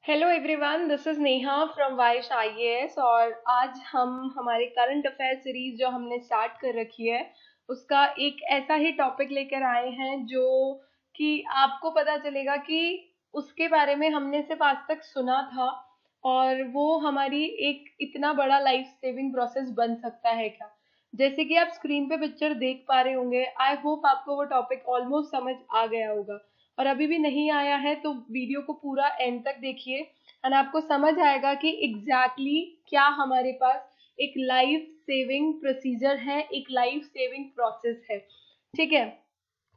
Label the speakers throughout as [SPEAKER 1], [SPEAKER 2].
[SPEAKER 1] Hello everyone, this is Neha from Vaish IAS. और आज हम हमारे करंट अफेयर सीरीज जो हमने स्टार्ट कर रखी है उसका एक ऐसा ही टॉपिक लेकर आए हैं जो कि आपको पता चलेगा कि उसके बारे में हमने सिर्फ आज तक सुना था और वो हमारी एक इतना बड़ा लाइफ सेविंग प्रोसेस बन सकता है क्या। जैसे कि आप स्क्रीन पे पिक्चर देख पा रहे होंगे, आई होप आपको वो टॉपिक ऑलमोस्ट समझ आ गया होगा। और अभी भी नहीं आया है तो वीडियो को पूरा एंड तक देखिए एंड आपको समझ आएगा कि क्या हमारे पास एक लाइफ सेविंग प्रोसीजर है, एक लाइफ सेविंग प्रोसेस है। ठीक है,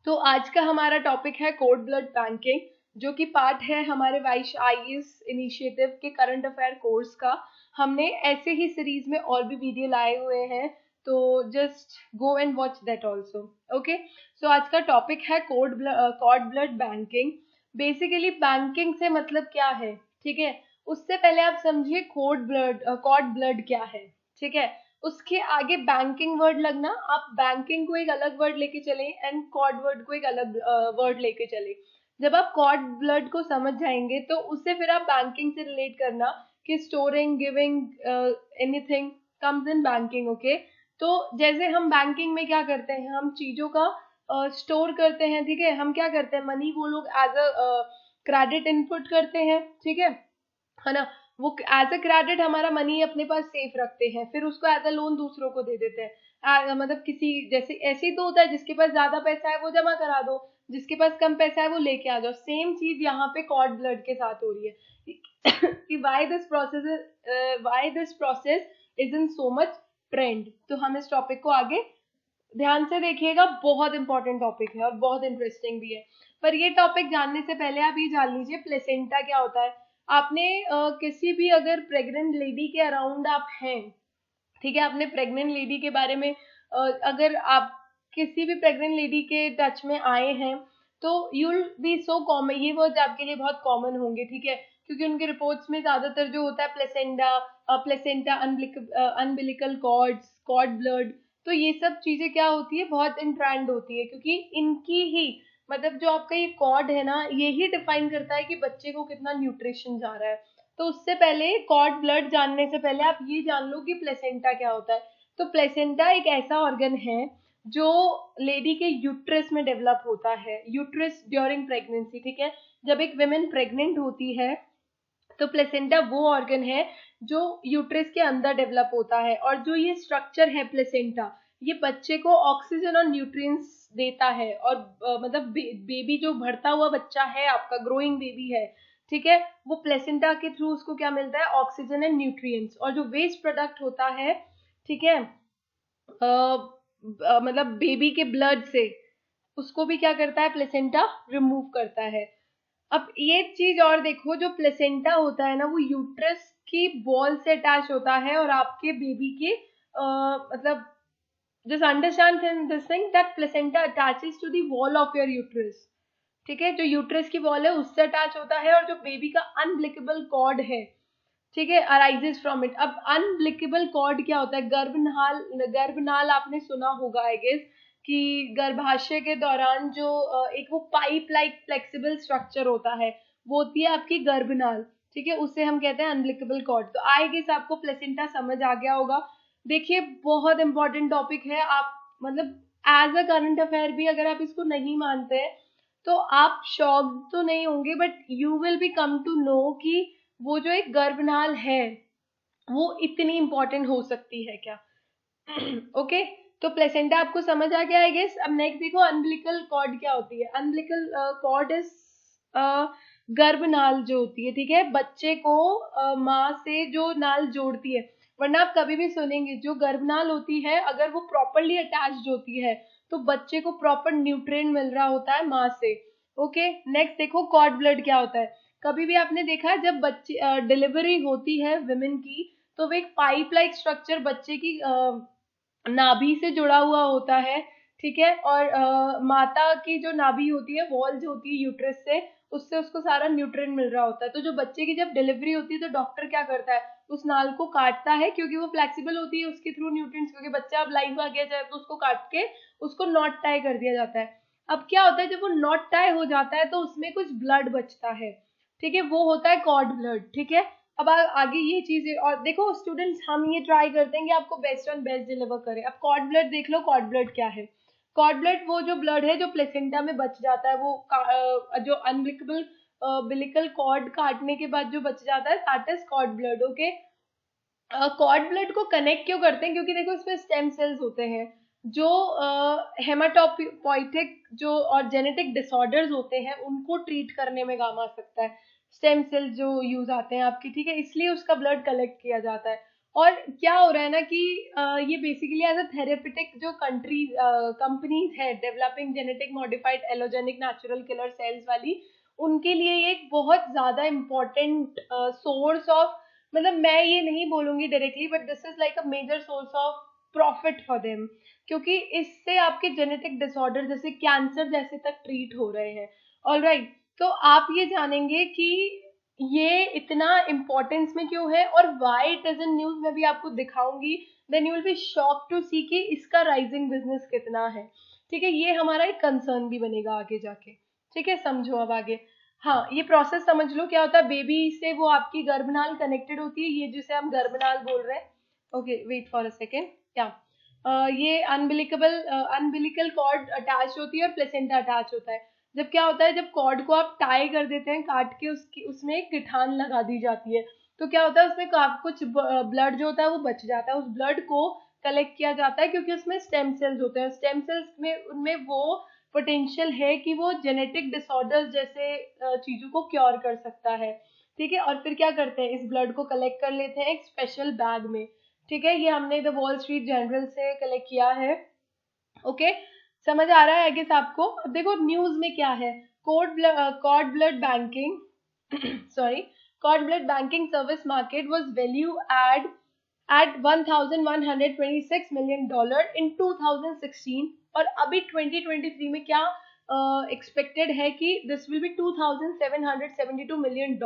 [SPEAKER 1] तो आज का हमारा टॉपिक है कोड ब्लड बैंकिंग, जो कि पार्ट है हमारे वाइश आईएएस इनिशिएटिव के करंट अफेयर कोर्स का। हमने ऐसे ही सीरीज में और भी वीडियो लाए हुए हैं, तो just go and watch that also. Okay, so आज का टॉपिक है cord blood banking. Basically banking से मतलब क्या है, ठीक है। उससे पहले आप समझिए कॉर्ड ब्लड क्या है। ठीक है, उसके आगे बैंकिंग वर्ड लगना, आप बैंकिंग को एक अलग वर्ड लेके चले एंड कॉर्ड वर्ड को एक अलग वर्ड लेके चले। जब आप कॉर्ड ब्लड को समझ जाएंगे तो उससे फिर आप बैंकिंग से रिलेट करना कि storing giving anything comes in banking. Okay, तो जैसे हम बैंकिंग में क्या करते हैं, हम चीजों का स्टोर करते हैं। ठीक है, हम क्या करते हैं, मनी वो लोग एज अ क्रेडिट इनपुट करते हैं। ठीक है ना। वो एज अ क्रेडिट हमारा मनी अपने पास सेफ रखते हैं, फिर उसको एज अ लोन दूसरों को दे देते हैं। मतलब किसी जैसे ऐसे ही तो होता है, जिसके पास ज्यादा पैसा है वो जमा करा दो, जिसके पास कम पैसा है वो लेके आ जाओ। सेम चीज यहाँ पे कॉर्ड ब्लड के साथ हो रही है कि why this process is in so much trend. तो हम इस टॉपिक को आगे ध्यान से देखिएगा, बहुत इंपॉर्टेंट टॉपिक है और बहुत इंटरेस्टिंग भी है। पर ये टॉपिक जानने से पहले आप ये जान लीजिए प्लेसेंटा क्या होता है। आपने किसी भी अगर प्रेग्नेंट लेडी के अराउंड आप हैं, ठीक है, आपने प्रेग्नेंट लेडी के बारे में अगर आप किसी भी प्रेग्नेंट लेडी के टच में आए हैं तो यूल बी सो कॉमन, ये वर्ड आपके लिए बहुत कॉमन होंगे। ठीक है, क्योंकि उनके रिपोर्ट्स में ज्यादातर जो होता है placenta, umbilical cords, cord blood, तो ये सब चीजें क्या होती है, बहुत इन ट्रेंड होती है, क्योंकि इनकी ही मतलब जो आपका ये कॉर्ड है ना, ये ही डिफाइन करता है कि बच्चे को कितना न्यूट्रिशन जा रहा है। तो उससे पहले कॉर्ड ब्लड जानने से पहले आप ये जान लो कि प्लेसेंटा क्या होता है। तो प्लेसेंटा एक ऐसा ऑर्गन है जो लेडी के यूट्रस में डेवलप होता है, यूट्रस ड्यूरिंग प्रेगनेंसी। ठीक है, जब एक विमेन प्रेग्नेंट होती है तो प्लेसेंटा वो ऑर्गन है जो यूट्रस के अंदर डेवलप होता है। और जो ये स्ट्रक्चर है प्लेसेंटा, ये बच्चे को ऑक्सीजन और न्यूट्रिएंट्स देता है। और मतलब बेबी जो बढ़ता हुआ बच्चा है, आपका ग्रोइंग बेबी है, ठीक है, वो प्लेसेंटा के थ्रू उसको क्या मिलता है, ऑक्सीजन एंड न्यूट्रिएंट्स। और जो वेस्ट प्रोडक्ट होता है, ठीक है, मतलब बेबी के ब्लड से, उसको भी क्या करता है, प्लेसेंटा रिमूव करता है। अब ये चीज और देखो, जो प्लेसेंटा होता है ना, वो यूट्रस की वॉल से अटैच होता है और आपके बेबी के मतलब just understand this thing that placenta attaches to the wall of your uterus. ठीक है, जो यूट्रस की वॉल है उससे अटैच होता है, और जो बेबी का अनब्लिकेबल कॉर्ड है, ठीक है, अराइजेस फ्रॉम इट। अब अनब्लिकेबल कॉर्ड क्या होता है, गर्भनाल, गर्भनाल आपने सुना होगा आई गेस, कि गर्भाशय के दौरान जो एक वो पाइप लाइक फ्लेक्सिबल स्ट्रक्चर होता है, वो होती है आपकी गर्भनाल। ठीक है, उसे हम कहते हैं अनब्लिकेबल कॉर्ड। तो आई गेस आपको प्लेसेंटा समझ आ गया होगा। देखिए, बहुत इंपॉर्टेंट टॉपिक है। आप मतलब एज अ करंट अफेयर भी अगर आप इसको नहीं मानते हैं तो आप शॉक तो नहीं होंगे, but you will be come to know कि वो जो एक गर्भनाल है वो इतनी इंपॉर्टेंट हो सकती है क्या। ओके, तो प्लेसेंटा आपको समझ आ गया आई गेस। अब नेक्स्ट देखो, अम्बिलिकल कॉर्ड क्या होती है। अम्बिलिकल कॉर्ड इज गर्भनाल जो होती है, ठीक है, बच्चे को माँ से जो नाल जोड़ती है। वरना आप कभी भी सुनेंगे जो गर्भनाल होती है, अगर वो प्रॉपरली अटैच्ड होती है तो बच्चे को प्रॉपर न्यूट्रिएंट मिल रहा होता है माँ से। ओके, नेक्स्ट देखो कॉर्ड ब्लड क्या होता है। कभी भी आपने देखा है जब बच्चे डिलीवरी होती है विमेन की, तो वो एक पाइप लाइक स्ट्रक्चर बच्चे की नाभि से जुड़ा हुआ होता है। ठीक है, और माता की जो नाभि होती है, वॉल जो होती है यूट्रस से, उससे उसको सारा न्यूट्रिएंट मिल रहा होता है। तो जो बच्चे की जब डिलीवरी होती है तो डॉक्टर क्या करता है, उस नाल को काटता है, क्योंकि वो फ्लेक्सिबल होती है, उसके थ्रू न्यूट्रिएंट्स, क्योंकि बच्चा अब लाइव आ गया जाए तो उसको काट के उसको नॉट टाई कर दिया जाता है। अब क्या होता है, जब वो नॉट टाई हो जाता है तो उसमें कुछ ब्लड बचता है। ठीक है, वो होता है कॉर्ड ब्लड। ठीक है, अब आगे ये चीजें, और देखो स्टूडेंट्स, हम ये ट्राई करते हैं कि आपको बेस्ट ऑन बेस्ट डिलीवर करें। अब कॉर्ड ब्लड देख लो, कॉर्ड ब्लड क्या है? कॉर्ड ब्लड वो जो ब्लड है जो प्लेसेंटा में बच जाता है, वो जो अनब्लिकेबल बिलिकल कॉर्ड काटने के बाद जो बच जाता है, that is cord blood. Okay, cord blood को कनेक्ट क्यों करते हैं? क्योंकि देखो इसमें स्टेम सेल्स होते हैं जो हेमाटोपोइटिक जो और जेनेटिक डिसऑर्डर्स होते हैं उनको ट्रीट करने में काम आ सकता है, स्टेम सेल्स जो यूज आते हैं आपके। ठीक है, इसलिए उसका ब्लड कलेक्ट किया जाता है। और क्या हो रहा है ना कि ये बेसिकली एज अ थेरेपेटिक जो कंपनीज है developing genetic modified allogeneic natural killer cells वाली, उनके लिए ये एक बहुत ज्यादा इम्पोर्टेंट सोर्स ऑफ, मतलब मैं ये नहीं बोलूंगी directly, but this is like a major source of profit for them, क्योंकि इससे आपके जेनेटिक डिसऑर्डर जैसे कैंसर जैसे तक ट्रीट हो रहे हैं। ऑलराइट, तो आप ये जानेंगे कि ये इतना इम्पोर्टेंस में क्यों है और why it is in news, मैं भी आपको दिखाऊंगी। Then you will be shock to see कि इसका राइजिंग बिजनेस कितना है। ठीक है, ये हमारा एक कंसर्न भी बनेगा आगे जाके। ठीक है, समझो अब आगे। हाँ, ये प्रोसेस समझ लो क्या होता है। बेबी से वो आपकी गर्भनाल कनेक्टेड होती है, ये जिसे हम गर्भनाल बोल रहे हैं। Okay, wait for a second. क्या ये अनबिलिकल कॉर्ड अटैच होती है और प्लेसेंटा अटैच होता है। जब क्या होता है, जब कॉर्ड को आप टाई कर देते हैं काट के, उसकी उसमें एक गिठान लगा दी जाती है, तो क्या होता है उसमें कुछ ब्लड जो होता है वो बच जाता है। उस ब्लड को कलेक्ट किया जाता है क्योंकि उसमें स्टेम सेल्स होते हैं। स्टेम सेल्स में उनमें वो पोटेंशियल है कि वो जेनेटिक डिसऑर्डर्स जैसे चीजों को क्योर कर सकता है। ठीक है, और फिर क्या करते हैं, इस ब्लड को कलेक्ट कर लेते हैं एक स्पेशल बैग में। ठीक है, ये हमने द वॉल स्ट्रीट जर्नल से कलेक्ट किया है। ओके, समझ आ रहा है आई गेस आपको? अब देखो न्यूज में क्या है। Cord blood banking sorry, cord blood banking service market was value at $1,126 million in 2016, और अभी 2023 में क्या एक्सपेक्टेड है कि this will be $2,772 million।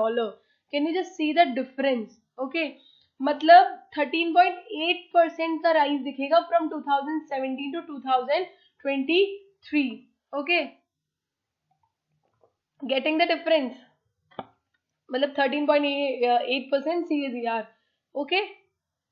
[SPEAKER 1] Can you just see the difference? Okay, मतलब 13.8% का राइज दिखेगा from 2017 to 2023। Okay, getting the difference? मतलब 13.8% CAGR। ओके,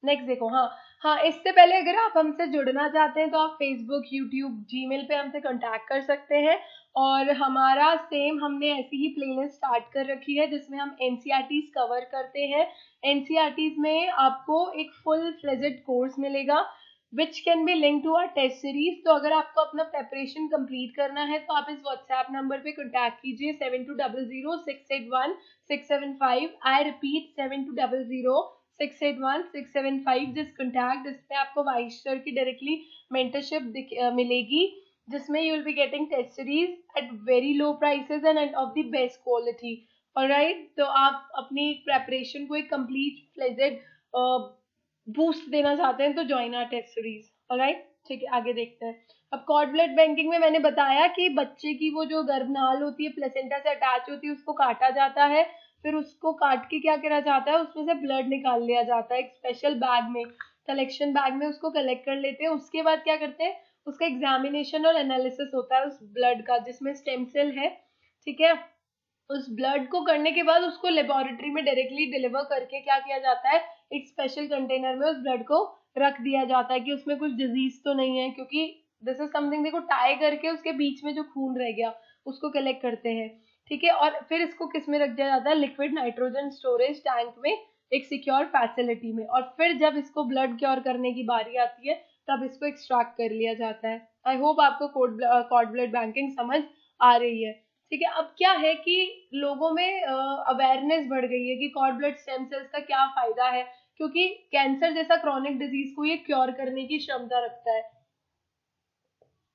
[SPEAKER 1] नेक्स्ट देखो। हाँ हाँ, इससे पहले अगर आप हमसे जुड़ना चाहते हैं तो आप फेसबुक, यूट्यूब, जीमेल पे हमसे कांटेक्ट कर सकते हैं। और हमारा सेम हमने ऐसी ही प्लेलिस्ट स्टार्ट कर रखी है जिसमें हम एनसीईआरटीज कवर करते हैं। एनसीईआरटीज में आपको एक फुल फ्लेजेड कोर्स मिलेगा which can be link to our test series. तो अगर आपको अपना प्रेपरेशन कंप्लीट करना है तो आप इस व्हाट्सएप नंबर पे कांटेक्ट कीजिए 7200681675। I repeat 7200681675। जिस कॉन्टैक्ट, जिसमें आपको वाइस सर की डायरेक्टली मेंटरशिप मिलेगी, जिसमें you will be getting test series at very low prices and of the best quality. Alright, तो आप अपनी प्रेपरेशन को एक कंप्लीट फ्लेजेड बूस्ट देना चाहते हैं तो join our test series. Alright, ठीक है, आगे देखते हैं। अब कॉर्ड ब्लड बैंकिंग में मैंने बताया कि बच्चे की वो जो गर्भनाल होती है प्लेसेंटा से अटैच होती है, उसको काटा जाता है। फिर उसको काट के क्या करा जाता है, उसमें से ब्लड निकाल लिया जाता है एक स्पेशल बैग में, कलेक्शन बैग में उसको कलेक्ट कर लेते हैं। उसके बाद क्या करते हैं, उसका एग्जामिनेशन और एनालिसिस होता है उस ब्लड का जिसमें स्टेम सेल है। ठीक है, उस ब्लड को करने के बाद उसको लेबोरेटरी में डायरेक्टली डिलीवर करके क्या किया जाता है, एक स्पेशल कंटेनर में उस ब्लड को रख दिया जाता है कि उसमें कुछ डिजीज तो नहीं है, क्योंकि दिस इज समथिंग, देखो टाई करके उसके बीच में जो खून रह गया उसको कलेक्ट करते हैं। ठीक है, और फिर इसको किस में रख दिया जाता है, लिक्विड नाइट्रोजन स्टोरेज टैंक में, एक सिक्योर फैसिलिटी में। और फिर जब इसको ब्लड क्योर करने की बारी आती है तब इसको एक्सट्रैक्ट कर लिया जाता है। आई होप आपको कॉर्ड ब्लड बैंकिंग समझ आ रही है। ठीक है, अब क्या है कि लोगों में अवेयरनेस बढ़ गई है कि कॉर्ड ब्लड स्टेम सेल्स का क्या फायदा है, क्योंकि कैंसर जैसा क्रॉनिक डिजीज को ये क्योर करने की क्षमता रखता है।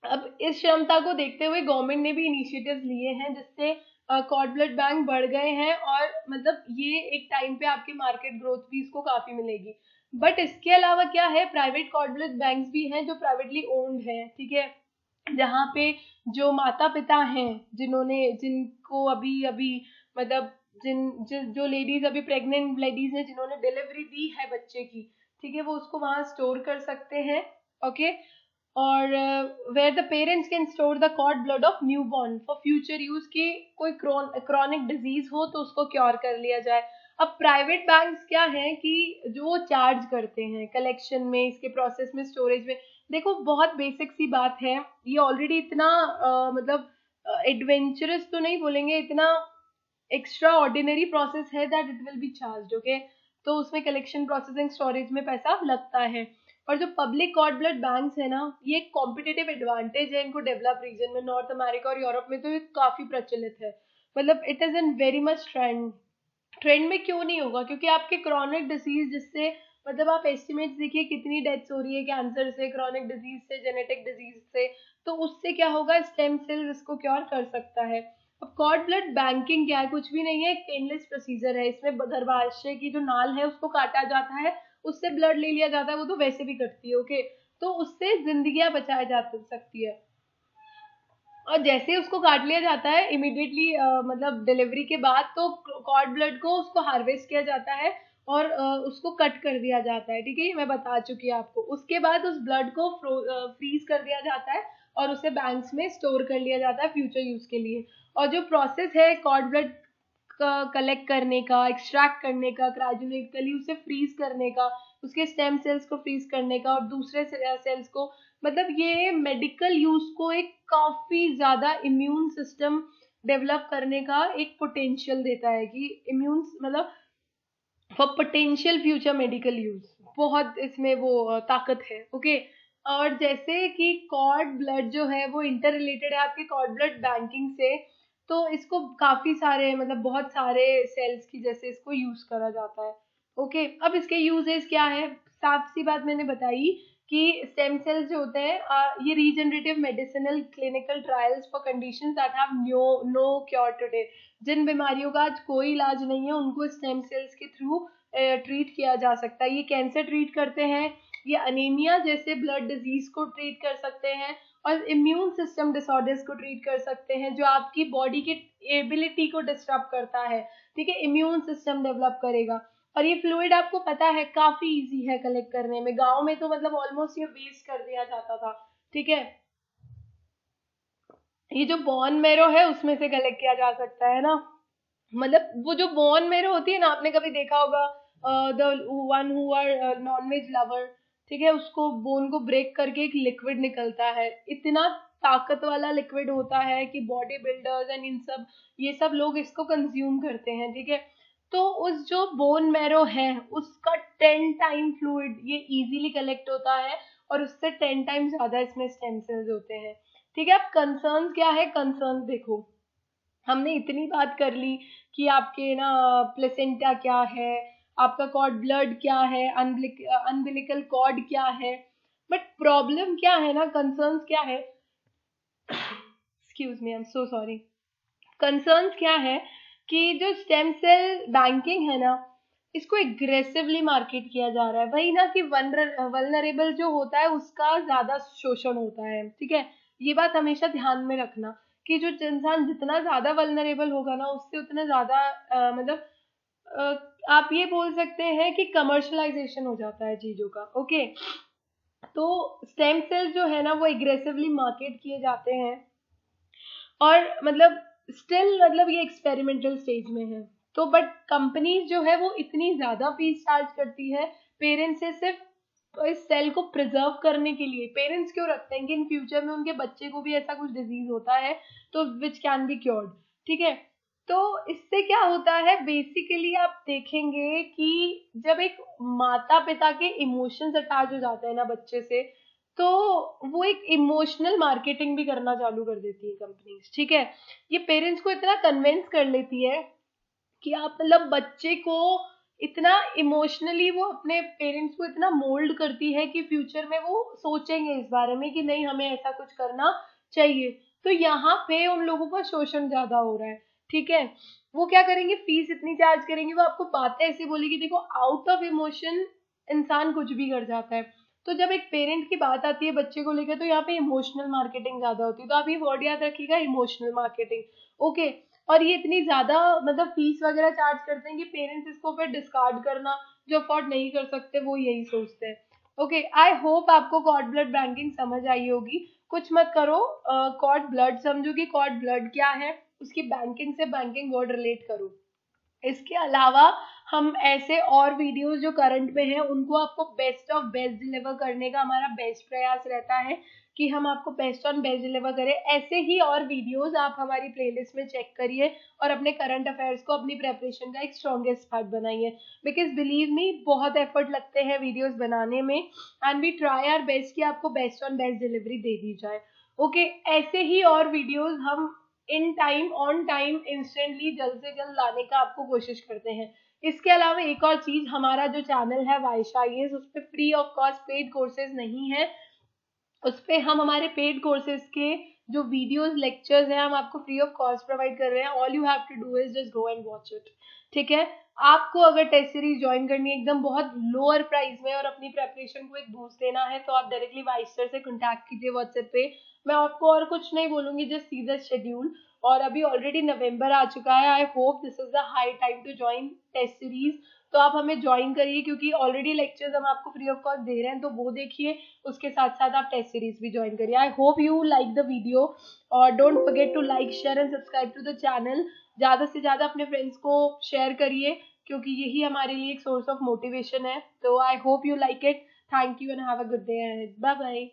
[SPEAKER 1] अब इस क्षमता को देखते हुए गवर्नमेंट ने भी इनिशिएटिव्स लिए हैं जिससे कॉर्ड ब्लड बैंक बढ़ गए हैं, और मतलब ये एक टाइम पे आपकी मार्केट ग्रोथ भी इसको काफी मिलेगी। बट इसके अलावा क्या है, प्राइवेट कॉर्ड ब्लड बैंक्स भी हैं जो प्राइवेटली ओन्ड हैं। ठीक है, जहाँ पे जो माता पिता हैं जिनको अभी अभी मतलब जो लेडीज अभी प्रेग्नेंट लेडीज हैं जिन्होंने डिलीवरी दी है बच्चे की, ठीक है, वो उसको वहां स्टोर कर सकते हैं। ओके, और where the parents can store the cord blood of newborn for future use, की कोई क्रॉनिक डिजीज हो तो उसको क्योर कर लिया जाए। अब प्राइवेट बैंक्स क्या है कि जो चार्ज करते हैं कलेक्शन में, इसके प्रोसेस में, स्टोरेज में, देखो बहुत बेसिक सी बात है, ये ऑलरेडी इतना मतलब एडवेंचरस तो नहीं बोलेंगे, इतना एक्स्ट्रा ऑर्डिनरी प्रोसेस है that it will be charge, okay. तो उसमें कलेक्शन, प्रोसेसिंग, स्टोरेज में पैसा लगता है। और जो पब्लिक कॉर्ड ब्लड बैंक्स है ना, ये एक कॉम्पिटिटिव एडवांटेज है इनको डेवलप रीजन में, नॉर्थ अमेरिका और यूरोप में तो ये काफी प्रचलित है, मतलब it is in very much trend. Trend में क्यों नहीं होगा, क्योंकि आपके क्रॉनिक डिजीज जिससे, मतलब आप एस्टिमेट देखिए कितनी डेथ्स हो रही है कैंसर से, क्रॉनिक डिजीज से, जेनेटिक डिजीज से, तो उससे क्या होगा, स्टेम सेल इसको क्योर कर सकता है। अब कॉर्ड ब्लड बैंकिंग क्या है, कुछ भी नहीं है, एक पेनलेस प्रोसीजर है। इसमें गर्भाशय की जो नाल है उसको काटा जाता है, उससे ब्लड ले लिया जाता है, वो तो वैसे भी कटती है, ओके। तो उससे जिंदगियां बचाई जा सकती है। और जैसे उसको काट लिया जाता है इमिडिएटली, मतलब डिलीवरी के बाद, तो कॉर्ड ब्लड को उसको हार्वेस्ट किया जाता है और उसको कट कर दिया जाता है, ठीक है, ये मैं बता चुकी हूँ आपको। उसके बाद उस ब्लड को फ्रीज कर दिया जाता है और उसे बैंक्स में स्टोर कर लिया जाता है फ्यूचर यूज के लिए। और जो प्रोसेस है कॉर्ड ब्लड कलेक्ट करने का, एक्सट्रैक्ट करने का, क्रायोजेनिकली उसे फ्रीज करने का, उसके स्टेम सेल्स को फ्रीज करने का और दूसरे सेल्स को, मतलब ये मेडिकल यूज को एक काफी ज्यादा इम्यून सिस्टम डेवलप करने का एक पोटेंशियल देता है, कि इम्यून मतलब for potential future medical use, बहुत इसमें वो ताकत है, ओके। और जैसे कि कॉर्ड ब्लड जो है वो इंटर रिलेटेड है आपके कॉर्ड ब्लड बैंकिंग से, तो इसको काफी सारे, मतलब बहुत सारे सेल्स की जैसे इसको यूज करा जाता है, ओके। अब इसके यूजेस क्या है, साफ सी बात मैंने बताई कि स्टेम सेल्स जो होते हैं, ये regenerative medicinal clinical trials for conditions that have no cure today, जिन बीमारियों का आज कोई इलाज नहीं है उनको स्टेम सेल्स के थ्रू ट्रीट किया जा सकता है। ये कैंसर ट्रीट करते हैं, ये अनीमिया जैसे ब्लड डिजीज को ट्रीट कर सकते हैं, और इम्यून सिस्टम डिसऑर्डर्स को ट्रीट कर सकते हैं, जो आपकी बॉडी की एबिलिटी को डिस्टर्ब करता है, ठीक है, इम्यून सिस्टम डेवलप करेगा। और ये फ्लूइड आपको पता है काफी इजी है कलेक्ट करने में, गांव में तो मतलब ऑलमोस्ट ये वेस्ट कर दिया जाता था, ठीक है। ये जो बोन मैरो है उसमें से कलेक्ट किया जा सकता है ना, मतलब वो जो बोन मैरो होती है ना, आपने कभी देखा होगा, the one who are non veg lover, ठीक है, उसको बोन को ब्रेक करके एक लिक्विड निकलता है, इतना ताकत वाला लिक्विड होता है कि बॉडी बिल्डर्स एंड इन सब, ये सब लोग इसको कंज्यूम करते हैं, ठीक है। तो उस जो बोन मैरो है उसका 10 टाइम फ्लूइड ये इजीली कलेक्ट होता है, और उससे 10 टाइम ज्यादा इसमें स्टेम सेल्स होते हैं, ठीक है। अब कंसर्न क्या है, कंसर्न देखो, हमने इतनी बात कर ली कि आपके ना प्लेसेंटा क्या है, आपका कॉर्ड ब्लड क्या है, अनबिलिकल कॉर्ड क्या है, बट प्रॉब्लम क्या है ना, कंसर्न्स क्या है, excuse me, I am so sorry. Concerns क्या है कि जो स्टेम सेल बैंकिंग है ना, इसको एग्रेसिवली मार्केट किया जा रहा है, वही ना कि वल्नरेबल जो होता है उसका ज्यादा शोषण होता है, ठीक है। ये बात हमेशा ध्यान में रखना कि जो इंसान जितना ज्यादा वल्नरेबल होगा ना, उससे उतना ज्यादा मतलब आप ये बोल सकते हैं कि कमर्शलाइजेशन हो जाता है चीजों का, ओके। तो स्टेम सेल जो है ना वो एग्रेसिवली मार्केट किए जाते हैं, और मतलब स्टिल मतलब ये एक्सपेरिमेंटल स्टेज में है। तो बट कंपनीज जो है वो इतनी ज्यादा फीस चार्ज करती है पेरेंट्स से, सिर्फ इस सेल को प्रिजर्व करने के लिए। पेरेंट्स क्यों रखते हैं कि इन फ्यूचर में उनके बच्चे को भी ऐसा कुछ डिजीज होता है तो विच कैन बी क्योर्ड, ठीक है। तो इससे क्या होता है, बेसिकली आप देखेंगे कि जब एक माता पिता के इमोशंस अटैच हो जाते हैं ना बच्चे से, तो वो एक इमोशनल मार्केटिंग भी करना चालू कर देती है कंपनीज, ठीक है। ये पेरेंट्स को इतना कन्विंस कर लेती है कि आप मतलब बच्चे को इतना इमोशनली, वो अपने पेरेंट्स को इतना मोल्ड करती है कि फ्यूचर में वो सोचेंगे इस बारे में कि नहीं हमें ऐसा कुछ करना चाहिए। तो यहाँ पे उन लोगों का शोषण ज्यादा हो रहा है, ठीक है। वो क्या करेंगे, फीस इतनी चार्ज करेंगे, वो आपको बातें ऐसी बोलेगी, देखो आउट ऑफ इमोशन इंसान कुछ भी कर जाता है। तो जब एक पेरेंट की बात आती है बच्चे को लेकर, तो यहाँ पे इमोशनल मार्केटिंग ज्यादा होती है, तो आप ये वर्ड याद रखिएगा, इमोशनल मार्केटिंग, ओके। और ये इतनी ज्यादा मतलब फीस वगैरह चार्ज करते हैं कि पेरेंट्स इसको फिर डिस्कार्ड करना, जो अफोर्ड नहीं कर सकते वो यही सोचते हैं। ओके, आई होप आपको कॉर्ड ब्लड बैंकिंग समझ आई होगी। कुछ मत करो, कॉर्ड ब्लड समझो कि कॉर्ड ब्लड क्या है, उसकी बैंकिंग से बैंकिंग वर्ड रिलेट करो। इसके अलावा हम ऐसे और वीडियोस जो करंट में है उनको आपको बेस्ट ऑफ बेस्ट डिलीवर करने का हमारा बेस्ट प्रयास रहता है कि हम आपको बेस्ट ऑन बेस्ट डिलीवर करें। ऐसे ही और वीडियोस आप हमारी प्लेलिस्ट में चेक करिए और अपने करंट अफेयर्स को अपनी प्रेपरेशन का एक स्ट्रॉन्गेस्ट पार्ट बनाइए। बिकॉज बिलीव मी, बहुत एफर्ट लगते हैं वीडियोस बनाने में, and we try our best कि आपको बेस्ट ऑन बेस्ट डिलीवरी दे दी जाए। ओके, ऐसे ही और वीडियोस हम in time on time instantly जल्द से जल्द लाने का आपको कोशिश करते हैं। इसके अलावा एक और चीज, हमारा जो चैनल है वाइशा आईएएस, उस पर free of cost paid courses नहीं है। उस पे हम हमारे पेड कोर्सेज के जो वीडियोस लेक्चर्स हैं हम आपको फ्री ऑफ कॉस्ट प्रोवाइड कर रहे हैं। All you have to do is just go and watch it. ठीक है, आपको अगर टेस्ट सीरीज ज्वाइन करनी है एकदम बहुत लोअर प्राइस में और अपनी प्रेपरेशन को एक बूस्ट देना है तो आप डायरेक्टली वाइस सर से कॉन्टैक्ट कीजिए व्हाट्सएप पे। मैं आपको और कुछ नहीं बोलूंगी, जस्ट सी द शेड्यूल। और अभी ऑलरेडी नवंबर आ चुका है। I hope this is the high time to join test series. तो आप हमें ज्वाइन करिए क्योंकि ऑलरेडी लेक्चर्स हम आपको फ्री ऑफ कॉस्ट दे रहे हैं, तो वो देखिए। उसके साथ साथ आप टेस्ट सीरीज भी ज्वाइन करिए। I hope you like the video, और don't forget to like share and subscribe to the channel. ज्यादा से ज्यादा अपने फ्रेंड्स को शेयर करिए क्योंकि यही हमारे लिए एक सोर्स ऑफ मोटिवेशन है। तो I hope you like it. Thank you and have a good day. Bye bye.